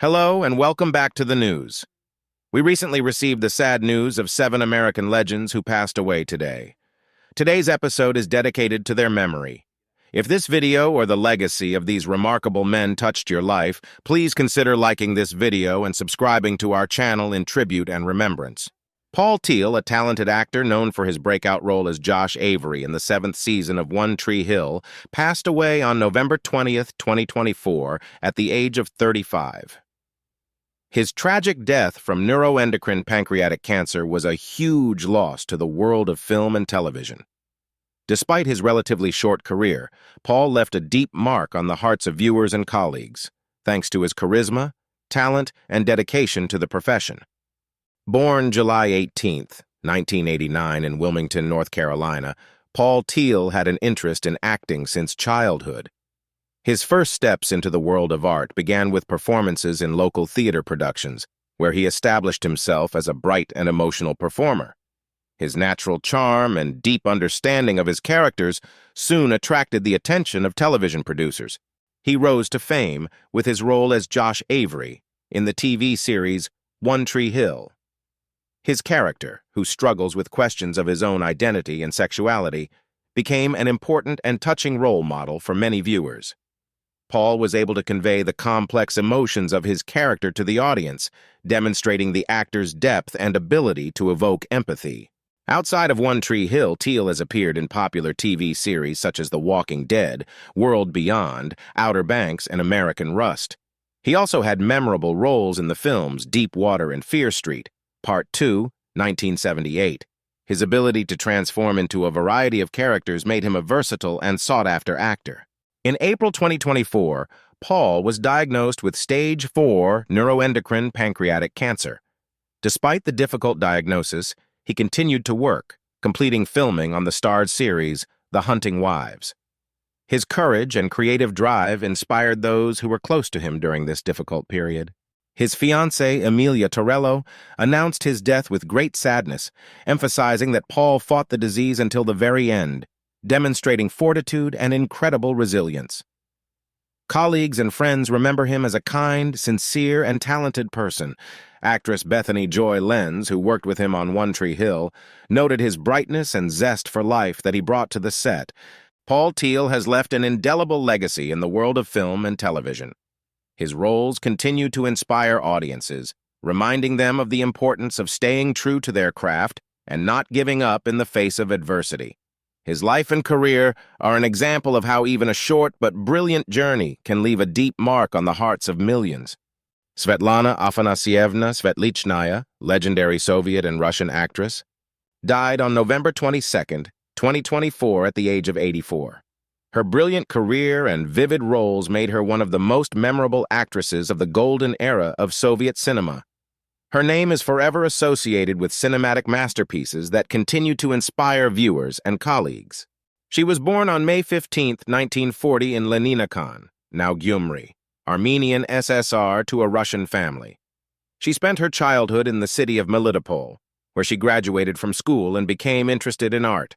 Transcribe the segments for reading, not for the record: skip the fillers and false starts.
Hello and welcome back to the news. We recently received the sad news of 7 American legends who passed away today. Today's episode is dedicated to their memory. If this video or the legacy of these remarkable men touched your life, please consider liking this video and subscribing to our channel in tribute and remembrance. Paul Teal, a talented actor known for his breakout role as Josh Avery in the 7th season of One Tree Hill, passed away on November 20th, 2024, at the age of 35. His tragic death from neuroendocrine pancreatic cancer was a huge loss to the world of film and television. Despite his relatively short career, Paul left a deep mark on the hearts of viewers and colleagues, thanks to his charisma, talent, and dedication to the profession. Born July 18, 1989 in Wilmington, North Carolina, Paul Teal had an interest in acting since childhood. His first steps into the world of art began with performances in local theater productions, where he established himself as a bright and emotional performer. His natural charm and deep understanding of his characters soon attracted the attention of television producers. He rose to fame with his role as Josh Avery in the TV series One Tree Hill. His character, who struggles with questions of his own identity and sexuality, became an important and touching role model for many viewers. Paul was able to convey the complex emotions of his character to the audience, demonstrating the actor's depth and ability to evoke empathy. Outside of One Tree Hill, Teal has appeared in popular TV series such as The Walking Dead, World Beyond, Outer Banks, and American Rust. He also had memorable roles in the films Deep Water and Fear Street, Part 2, 1978. His ability to transform into a variety of characters made him a versatile and sought-after actor. In April 2024, Paul was diagnosed with stage 4 neuroendocrine pancreatic cancer. Despite the difficult diagnosis, he continued to work, completing filming on the starred series The Hunting Wives. His courage and creative drive inspired those who were close to him during this difficult period. His fiancée, Emilia Torello, announced his death with great sadness, emphasizing that Paul fought the disease until the very end, demonstrating fortitude and incredible resilience. Colleagues and friends remember him as a kind, sincere, and talented person. Actress Bethany Joy Lenz, who worked with him on One Tree Hill, noted his brightness and zest for life that he brought to the set. Paul Teal has left an indelible legacy in the world of film and television. His roles continue to inspire audiences, reminding them of the importance of staying true to their craft and not giving up in the face of adversity. His life and career are an example of how even a short but brilliant journey can leave a deep mark on the hearts of millions. Svetlana Afanaseva Svetlana, legendary Soviet and Russian actress, died on November 22, 2024 at the age of 84. Her brilliant career and vivid roles made her one of the most memorable actresses of the golden era of Soviet cinema. Her name is forever associated with cinematic masterpieces that continue to inspire viewers and colleagues. She was born on May 15, 1940 in Leninakan, now Gyumri, Armenian SSR, to a Russian family. She spent her childhood in the city of Melitopol, where she graduated from school and became interested in art.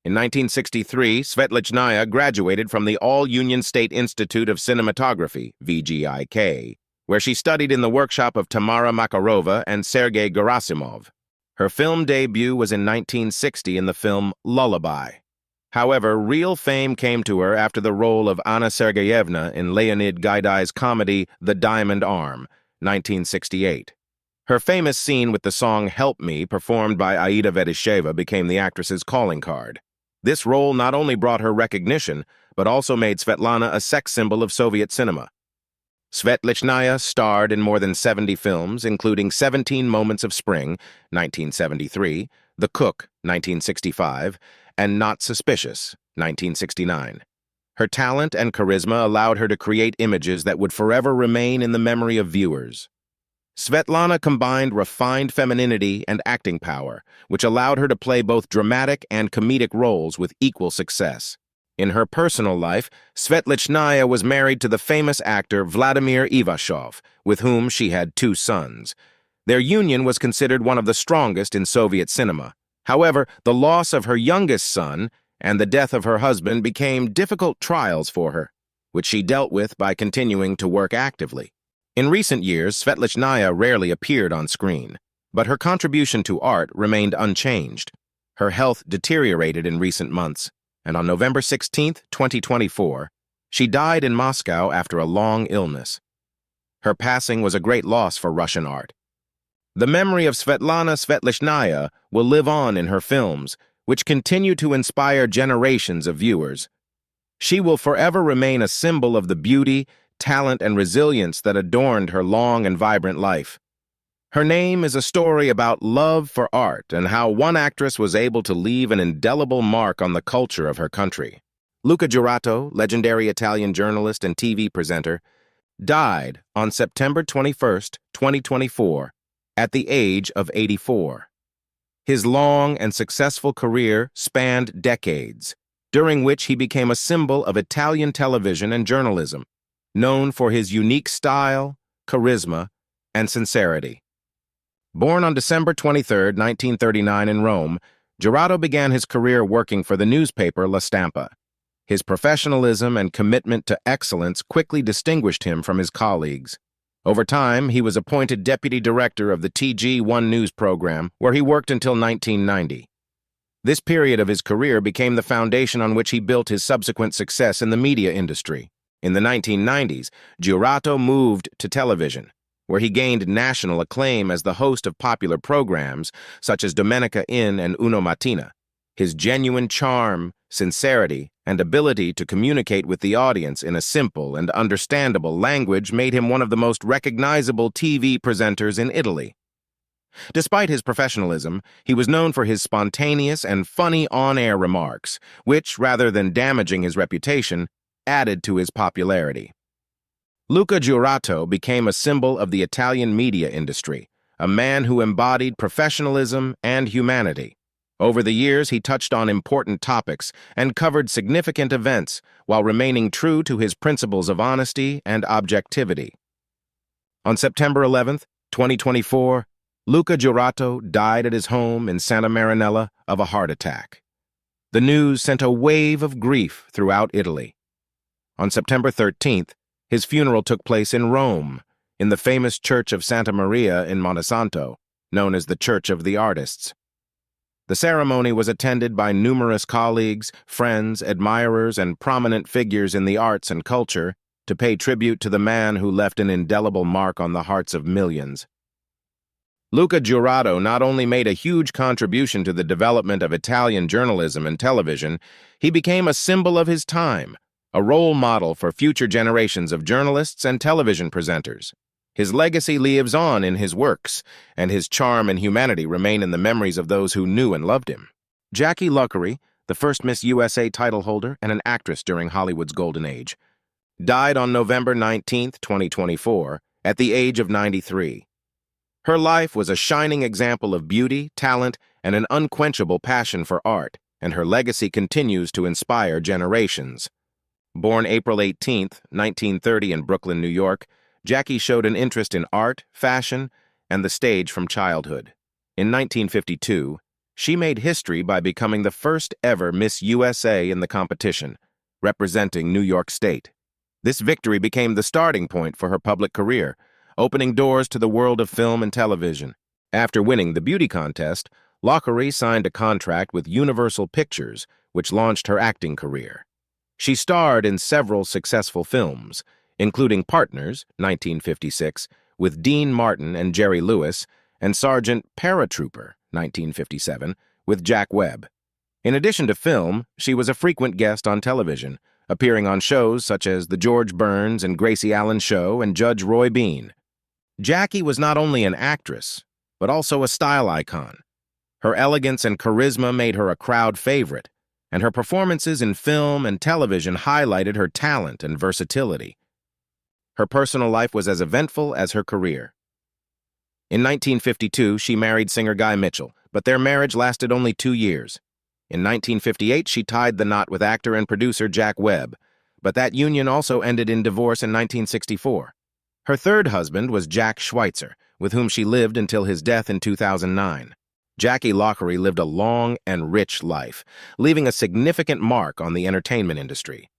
In 1963, Svetlana graduated from the All-Union State Institute of Cinematography, VGIK, where she studied in the workshop of Tamara Makarova and Sergei Gerasimov. Her film debut was in 1960 in the film Lullaby. However, real fame came to her after the role of Anna Sergeyevna in Leonid Gaidai's comedy The Diamond Arm, 1968. Her famous scene with the song Help Me, performed by Aida Vedisheva, became the actress's calling card. This role not only brought her recognition, but also made Svetlana a sex symbol of Soviet cinema. Svetlana starred in more than 70 films, including 17 Moments of Spring, 1973, The Cook, 1965, and Not Suspicious, 1969. Her talent and charisma allowed her to create images that would forever remain in the memory of viewers. Svetlana combined refined femininity and acting power, which allowed her to play both dramatic and comedic roles with equal success. In her personal life, Svetlana was married to the famous actor Vladimir Ivashov, with whom she had 2 sons. Their union was considered one of the strongest in Soviet cinema. However, the loss of her youngest son and the death of her husband became difficult trials for her, which she dealt with by continuing to work actively. In recent years, Svetlana rarely appeared on screen, but her contribution to art remained unchanged. Her health deteriorated in recent months, and on November 16, 2024, she died in Moscow after a long illness. Her passing was a great loss for Russian art. The memory of Svetlana will live on in her films, which continue to inspire generations of viewers. She will forever remain a symbol of the beauty, talent, and resilience that adorned her long and vibrant life. Her name is a story about love for art and how one actress was able to leave an indelible mark on the culture of her country. Luca Jato, legendary Italian journalist and TV presenter, died on September 21, 2024, at the age of 84. His long and successful career spanned decades, during which he became a symbol of Italian television and journalism, known for his unique style, charisma, and sincerity. Born on December 23, 1939 in Rome, Jato began his career working for the newspaper La Stampa. His professionalism and commitment to excellence quickly distinguished him from his colleagues. Over time, he was appointed deputy director of the TG1 news program, where he worked until 1990. This period of his career became the foundation on which he built his subsequent success in the media industry. In the 1990s, Jato moved to television, where he gained national acclaim as the host of popular programs such as Domenica In and Uno Mattina. His genuine charm, sincerity, and ability to communicate with the audience in a simple and understandable language made him one of the most recognizable TV presenters in Italy. Despite his professionalism, he was known for his spontaneous and funny on-air remarks, which, rather than damaging his reputation, added to his popularity. Luca Jato became a symbol of the Italian media industry, a man who embodied professionalism and humanity. Over the years, he touched on important topics and covered significant events while remaining true to his principles of honesty and objectivity. On September 11, 2024, Luca Jato died at his home in Santa Marinella of a heart attack. The news sent a wave of grief throughout Italy. On September 13th, his funeral took place in Rome, in the famous Church of Santa Maria in Montesanto, known as the Church of the Artists. The ceremony was attended by numerous colleagues, friends, admirers, and prominent figures in the arts and culture to pay tribute to the man who left an indelible mark on the hearts of millions. Luca Jato not only made a huge contribution to the development of Italian journalism and television, he became a symbol of his time, a role model for future generations of journalists and television presenters. His legacy lives on in his works, and his charm and humanity remain in the memories of those who knew and loved him. Jackie Luckey, the first Miss USA title holder and an actress during Hollywood's golden age, died on November 19, 2024, at the age of 93. Her life was a shining example of beauty, talent, and an unquenchable passion for art, and her legacy continues to inspire generations. Born April 18, 1930 in Brooklyn, New York, Jackie showed an interest in art, fashion, and the stage from childhood. In 1952, she made history by becoming the first ever Miss USA in the competition, representing New York State. This victory became the starting point for her public career, opening doors to the world of film and television. After winning the beauty contest, Luckey signed a contract with Universal Pictures, which launched her acting career. She starred in several successful films, including Partners, 1956, with Dean Martin and Jerry Lewis, and Sergeant Paratrooper, 1957, with Jack Webb. In addition to film, she was a frequent guest on television, appearing on shows such as The George Burns and Gracie Allen Show and Judge Roy Bean. Jackie was not only an actress, but also a style icon. Her elegance and charisma made her a crowd favorite, and her performances in film and television highlighted her talent and versatility. Her personal life was as eventful as her career. In 1952, she married singer Guy Mitchell, but their marriage lasted only 2 years. In 1958, she tied the knot with actor and producer Jack Webb, but that union also ended in divorce in 1964. Her third husband was Jack Schweitzer, with whom she lived until his death in 2009. Jackie Luckey lived a long and rich life, leaving a significant mark on the entertainment industry.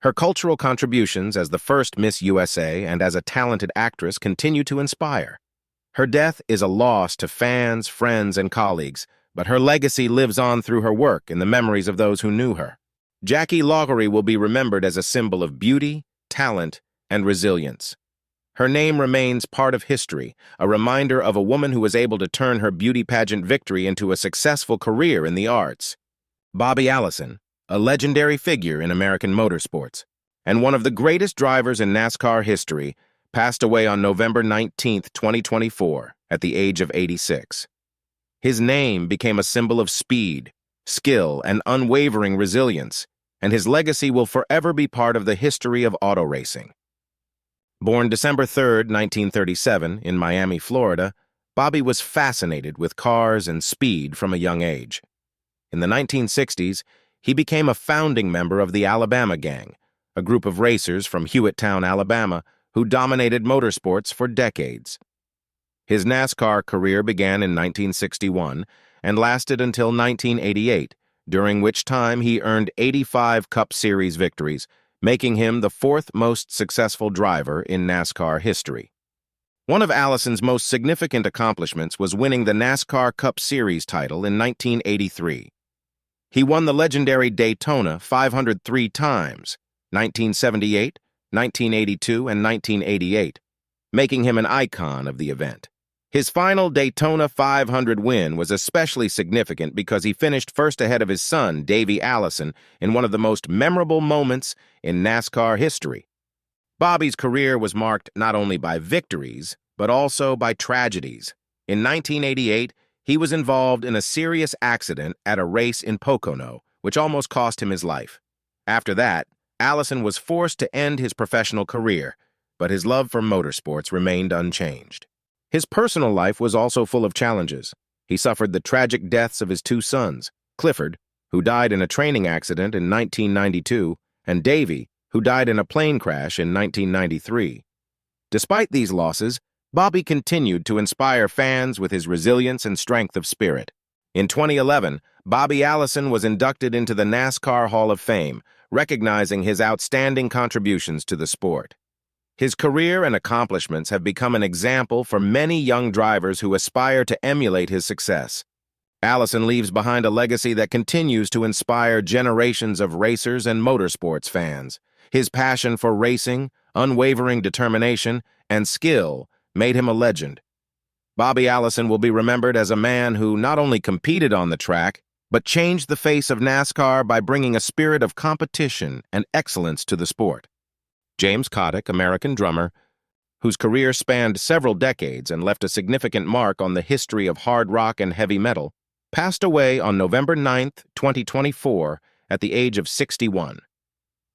Her cultural contributions as the first Miss USA and as a talented actress continue to inspire. Her death is a loss to fans, friends, and colleagues, but her legacy lives on through her work in the memories of those who knew her. Jackie Loughery will be remembered as a symbol of beauty, talent, and resilience. Her name remains part of history, a reminder of a woman who was able to turn her beauty pageant victory into a successful career in the arts. Bobby Allison, a legendary figure in American motorsports, and one of the greatest drivers in NASCAR history, passed away on November 19, 2024, at the age of 86. His name became a symbol of speed, skill, and unwavering resilience, and his legacy will forever be part of the history of auto racing. Born December 3, 1937, in Miami, Florida, Bobby was fascinated with cars and speed from a young age. In the 1960s, he became a founding member of the Alabama Gang, a group of racers from Hewitttown, Alabama, who dominated motorsports for decades. His NASCAR career began in 1961 and lasted until 1988, during which time he earned 85 Cup Series victories, making him the fourth most successful driver in NASCAR history. One of Allison's most significant accomplishments was winning the NASCAR Cup Series title in 1983. He won the legendary Daytona 503 times, 1978, 1982, and 1988, making him an icon of the event. His final Daytona 500 win was especially significant because he finished first ahead of his son, Davey Allison, in one of the most memorable moments in NASCAR history. Bobby's career was marked not only by victories, but also by tragedies. In 1988, he was involved in a serious accident at a race in Pocono, which almost cost him his life. After that, Allison was forced to end his professional career, but his love for motorsports remained unchanged. His personal life was also full of challenges. He suffered the tragic deaths of his two sons, Clifford, who died in a training accident in 1992, and Davey, who died in a plane crash in 1993. Despite these losses, Bobby continued to inspire fans with his resilience and strength of spirit. In 2011, Bobby Allison was inducted into the NASCAR Hall of Fame, recognizing his outstanding contributions to the sport. His career and accomplishments have become an example for many young drivers who aspire to emulate his success. Allison leaves behind a legacy that continues to inspire generations of racers and motorsports fans. His passion for racing, unwavering determination, and skill made him a legend. Bobby Allison will be remembered as a man who not only competed on the track, but changed the face of NASCAR by bringing a spirit of competition and excellence to the sport. James Cotk, American drummer, whose career spanned several decades and left a significant mark on the history of hard rock and heavy metal, passed away on November 9, 2024, at the age of 61.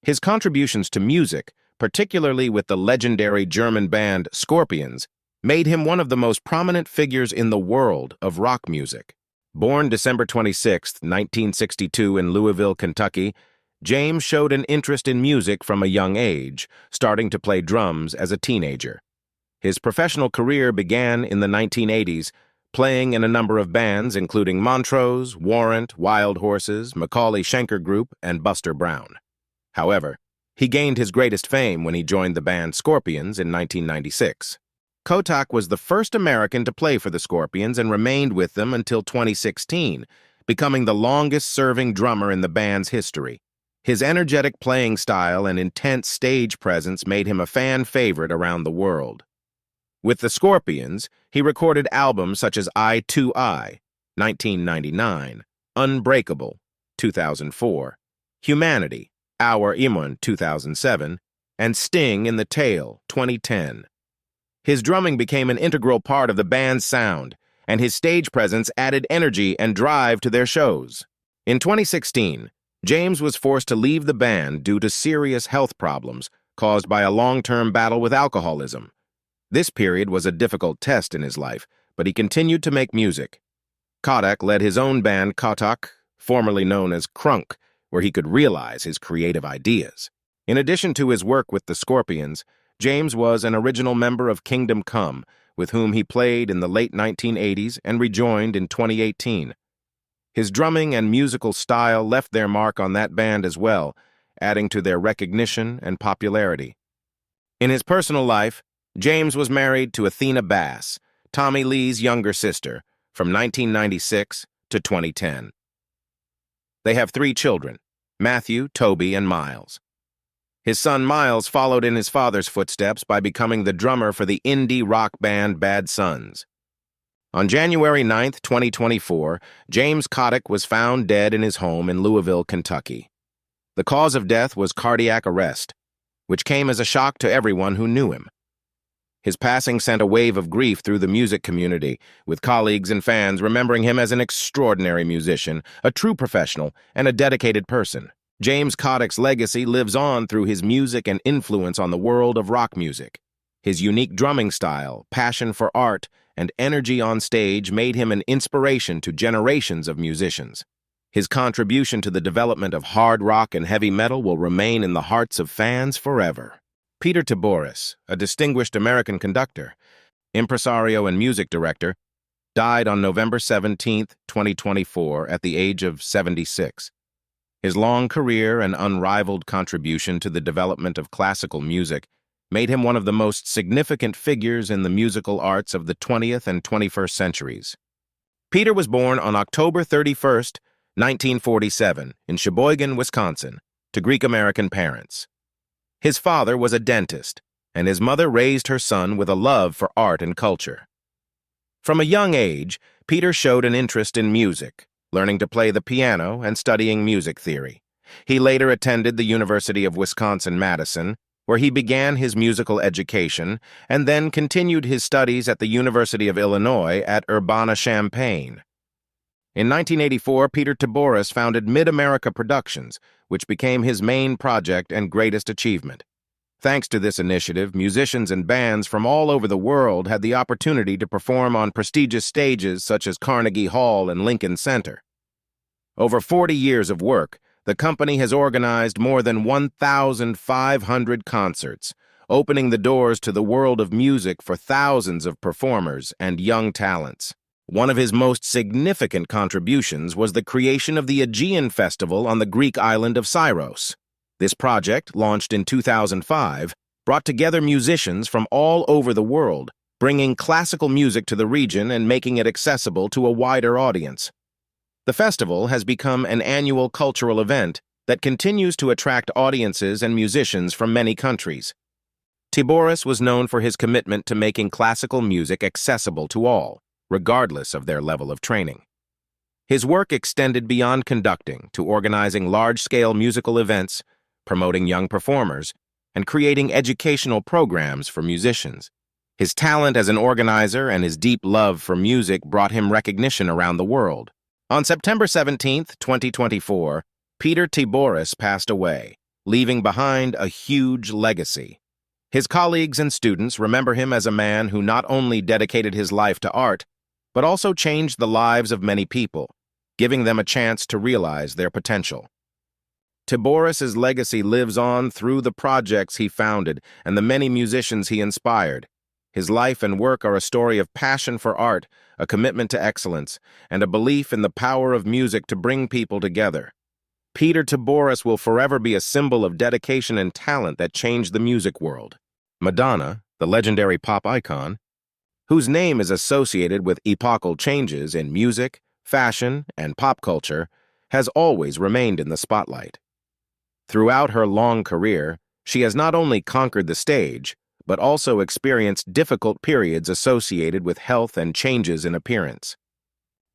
His contributions to music, particularly with the legendary German band Scorpions, made him one of the most prominent figures in the world of rock music. Born December 26, 1962 in Louisville, Kentucky, James showed an interest in music from a young age, starting to play drums as a teenager. His professional career began in the 1980s, playing in a number of bands including Montrose, Warrant, Wild Horses, Macaulay Schenker Group, and Buster Brown. However, he gained his greatest fame when he joined the band Scorpions in 1996. Cotk was the first American to play for the Scorpions and remained with them until 2016, becoming the longest-serving drummer in the band's history. His energetic playing style and intense stage presence made him a fan favorite around the world. With the Scorpions, he recorded albums such as Eye to Eye, 1999, Unbreakable, 2004, Humanity, Our Imun, 2007, and Sting in the Tail, 2010. His drumming became an integral part of the band's sound, and his stage presence added energy and drive to their shows. In 2016, James was forced to leave the band due to serious health problems caused by a long-term battle with alcoholism. This period was a difficult test in his life, but he continued to make music. Cotk led his own band Cotk, formerly known as Crunk, where he could realize his creative ideas. In addition to his work with the Scorpions, James was an original member of Kingdom Come, with whom he played in the late 1980s and rejoined in 2018. His drumming and musical style left their mark on that band as well, adding to their recognition and popularity. In his personal life, James was married to Athena Bass, Tommy Lee's younger sister, from 1996 to 2010. They have 3 children, Matthew, Toby, and Miles. His son Miles followed in his father's footsteps by becoming the drummer for the indie rock band Bad Sons. On January 9, 2024, James Cotk was found dead in his home in Louisville, Kentucky. The cause of death was cardiac arrest, which came as a shock to everyone who knew him. His passing sent a wave of grief through the music community, with colleagues and fans remembering him as an extraordinary musician, a true professional, and a dedicated person. James Cott's legacy lives on through his music and influence on the world of rock music. His unique drumming style, passion for art, and energy on stage made him an inspiration to generations of musicians. His contribution to the development of hard rock and heavy metal will remain in the hearts of fans forever. Peter Tiboris, a distinguished American conductor, impresario and music director, died on November 17, 2024, at the age of 76. His long career and unrivaled contribution to the development of classical music made him one of the most significant figures in the musical arts of the 20th and 21st centuries. Peter was born on October 31, 1947, in Sheboygan, Wisconsin, to Greek-American parents. His father was a dentist, and his mother raised her son with a love for art and culture. From a young age, Peter showed an interest in music, learning to play the piano and studying music theory. He later attended the University of Wisconsin-Madison, where he began his musical education and then continued his studies at the University of Illinois at Urbana-Champaign. In 1984, Peter Tiboris founded Mid-America Productions, which became his main project and greatest achievement. Thanks to this initiative, musicians and bands from all over the world had the opportunity to perform on prestigious stages such as Carnegie Hall and Lincoln Center. Over 40 years of work, the company has organized more than 1,500 concerts, opening the doors to the world of music for thousands of performers and young talents. One of his most significant contributions was the creation of the Aegean Festival on the Greek island of Syros. This project, launched in 2005, brought together musicians from all over the world, bringing classical music to the region and making it accessible to a wider audience. The festival has become an annual cultural event that continues to attract audiences and musicians from many countries. Tiboris was known for his commitment to making classical music accessible to all, regardless of their level of training. His work extended beyond conducting to organizing large-scale musical events, promoting young performers, and creating educational programs for musicians. His talent as an organizer and his deep love for music brought him recognition around the world. On September 17, 2024, Peter Tiboris passed away, leaving behind a huge legacy. His colleagues and students remember him as a man who not only dedicated his life to art, but also changed the lives of many people, giving them a chance to realize their potential. Tiboris's legacy lives on through the projects he founded and the many musicians he inspired. His life and work are a story of passion for art, a commitment to excellence, and a belief in the power of music to bring people together. Peter Tiboris will forever be a symbol of dedication and talent that changed the music world. Madonna, the legendary pop icon, whose name is associated with epochal changes in music, fashion, and pop culture, has always remained in the spotlight. Throughout her long career, she has not only conquered the stage, but also experienced difficult periods associated with health and changes in appearance.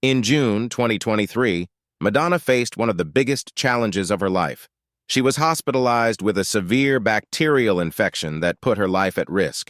In June 2023, Madonna faced one of the biggest challenges of her life. She was hospitalized with a severe bacterial infection that put her life at risk.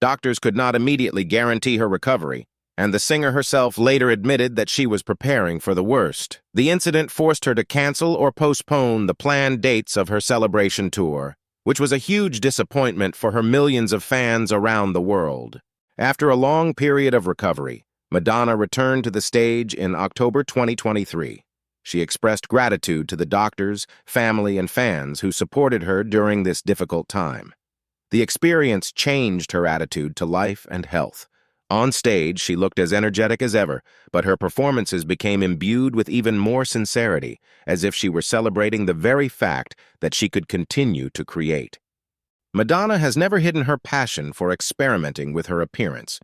Doctors could not immediately guarantee her recovery, and the singer herself later admitted that she was preparing for the worst. The incident forced her to cancel or postpone the planned dates of her celebration tour, which was a huge disappointment for her millions of fans around the world. After a long period of recovery, Madonna returned to the stage in October 2023. She expressed gratitude to the doctors, family, and fans who supported her during this difficult time. The experience changed her attitude to life and health, On stage, she looked as energetic as ever, but her performances became imbued with even more sincerity, as if she were celebrating the very fact that she could continue to create. Madonna has never hidden her passion for experimenting with her appearance.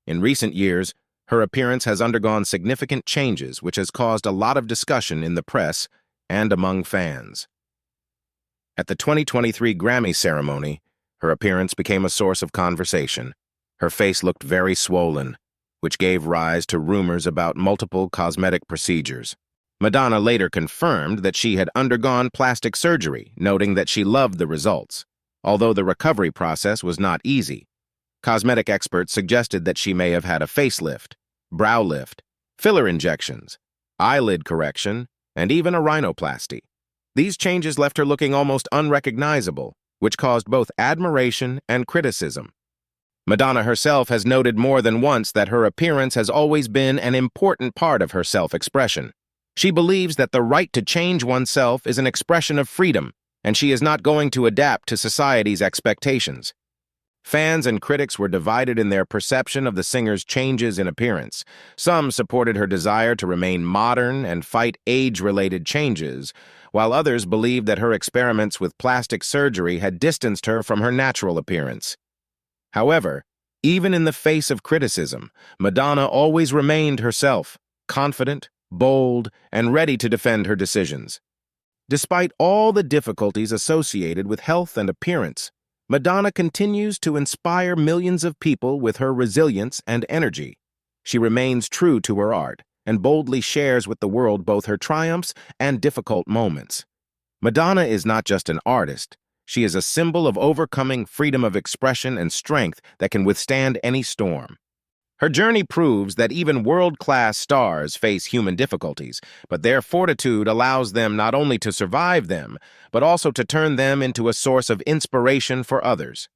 In recent years, her appearance has undergone significant changes, which has caused a lot of discussion in the press and among fans. At the 2023 Grammy ceremony, her appearance became a source of conversation. Her face looked very swollen, which gave rise to rumors about multiple cosmetic procedures. Madonna later confirmed that she had undergone plastic surgery, noting that she loved the results. Although the recovery process was not easy, cosmetic experts suggested that she may have had a facelift, brow lift, filler injections, eyelid correction, and even a rhinoplasty. These changes left her looking almost unrecognizable, which caused both admiration and criticism. Madonna herself has noted more than once that her appearance has always been an important part of her self-expression. She believes that the right to change oneself is an expression of freedom, and she is not going to adapt to society's expectations. Fans and critics were divided in their perception of the singer's changes in appearance. Some supported her desire to remain modern and fight age-related changes, while others believed that her experiments with plastic surgery had distanced her from her natural appearance. However, even in the face of criticism, Madonna always remained herself, confident, bold, and ready to defend her decisions. Despite all the difficulties associated with health and appearance, Madonna continues to inspire millions of people with her resilience and energy. She remains true to her art and boldly shares with the world both her triumphs and difficult moments. Madonna is not just an artist. She is a symbol of overcoming freedom of expression and strength that can withstand any storm. Her journey proves that even world-class stars face human difficulties, but their fortitude allows them not only to survive them, but also to turn them into a source of inspiration for others.